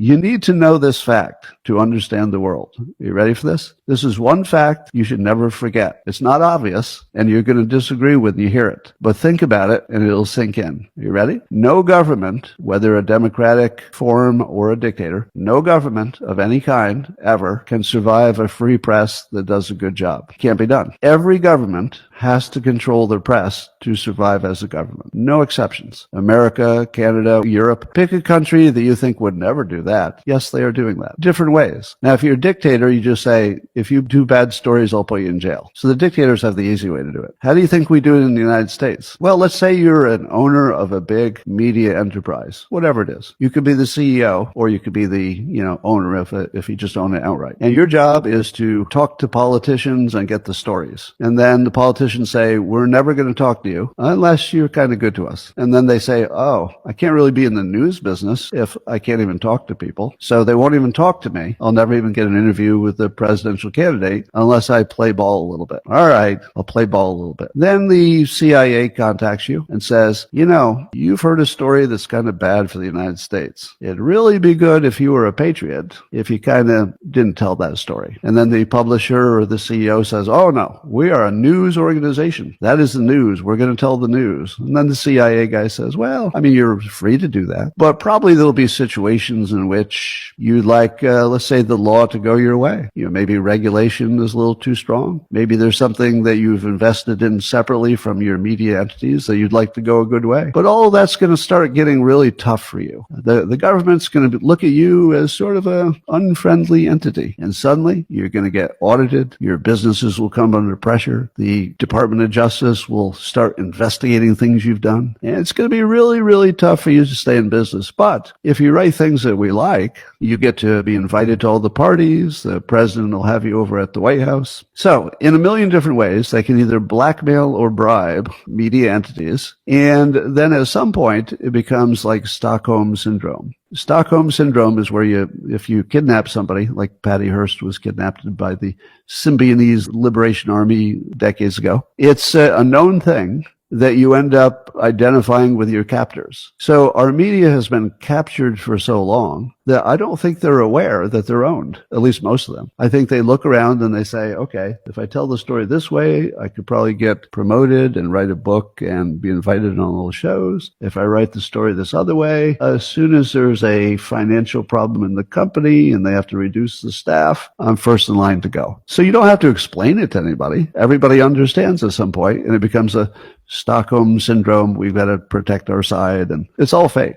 You need to know this fact to understand the world. Are you ready for this? This is one fact you should never forget. It's not obvious, and you're going to disagree when you hear it. But think about it, and it'll sink in. Are you ready? No government, whether a democratic form or a dictator, no government of any kind ever can survive a free press that does a good job. Can't be done. Every government has to control their press to survive as a government. No exceptions. America, Canada, Europe. Pick a country that you think would never do that. Yes, they are doing that. Different ways. Now, if you're a dictator, you just say, if you do bad stories, I'll put you in jail. So the dictators have the easy way to do it. How do you think we do it in the United States? Well, let's say you're an owner of a big media enterprise, whatever it is. You could be the CEO, or you could be the, owner if you just own it outright. And your job is to talk to politicians and get the stories. And then the politicians say, we're never going to talk to you unless you're kind of good to us. And then they say, oh, I can't really be in the news business if I can't even talk to people. So they won't even talk to me. I'll never even get an interview with the presidential candidate unless I play ball a little bit. All right, I'll play ball a little bit. Then the CIA contacts you and says, you've heard a story that's kind of bad for the United States. It'd really be good if you were a patriot, if you kind of didn't tell that story. And then the publisher or the CEO says, oh no, we are a news organization. That is the news. We're going to tell the news. And then the CIA guy says, well, you're free to do that. But probably there'll be situations in which you'd like, let's say, the law to go your way. Maybe regulation is a little too strong. Maybe there's something that you've invested in separately from your media entities that you'd like to go a good way. But all of that's going to start getting really tough for you. The government's going to look at you as sort of an unfriendly entity. And suddenly you're going to get audited. Your businesses will come under pressure. The Department of Justice will start investigating things you've done. And it's going to be really, really tough for you to stay in business. But if you write things that we like, you get to be invited to all the parties. The president will have you over at the White House. So in a million different ways, they can either blackmail or bribe media entities. And then at some point, it becomes like Stockholm Syndrome. Stockholm Syndrome is where if you kidnap somebody, like Patty Hearst was kidnapped by the Symbionese Liberation Army decades ago, it's a known thing that you end up identifying with your captors. So our media has been captured for so long that I don't think they're aware that they're owned, at least most of them. I think they look around and they say, okay, if I tell the story this way, I could probably get promoted and write a book and be invited on all the shows. If I write the story this other way, as soon as there's a financial problem in the company and they have to reduce the staff, I'm first in line to go. So you don't have to explain it to anybody. Everybody understands at some point, and it becomes a Stockholm Syndrome. We've got to protect our side, and it's all fake.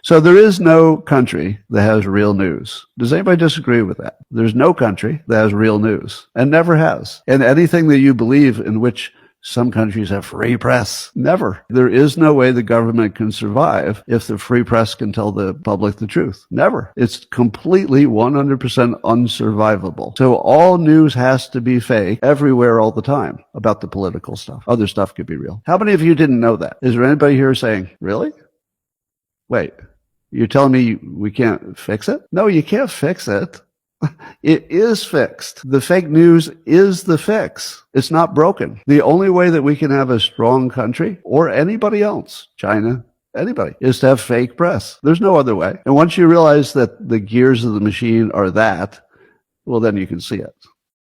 So there is no country that has real news. Does anybody disagree with that? There's no country that has real news, and never has. And anything that you believe in which some countries have free press, never. There is no way the government can survive if the free press can tell the public the truth. Never. It's completely 100% unsurvivable. So all news has to be fake everywhere all the time about the political stuff. Other stuff could be real. How many of you didn't know that? Is there anybody here saying, really? Wait, you're telling me we can't fix it? No, you can't fix it. It is fixed. The fake news is the fix. It's not broken. The only way that we can have a strong country, or anybody else, China, anybody, is to have fake press. There's no other way. And once you realize that the gears of the machine are that, well, then you can see it.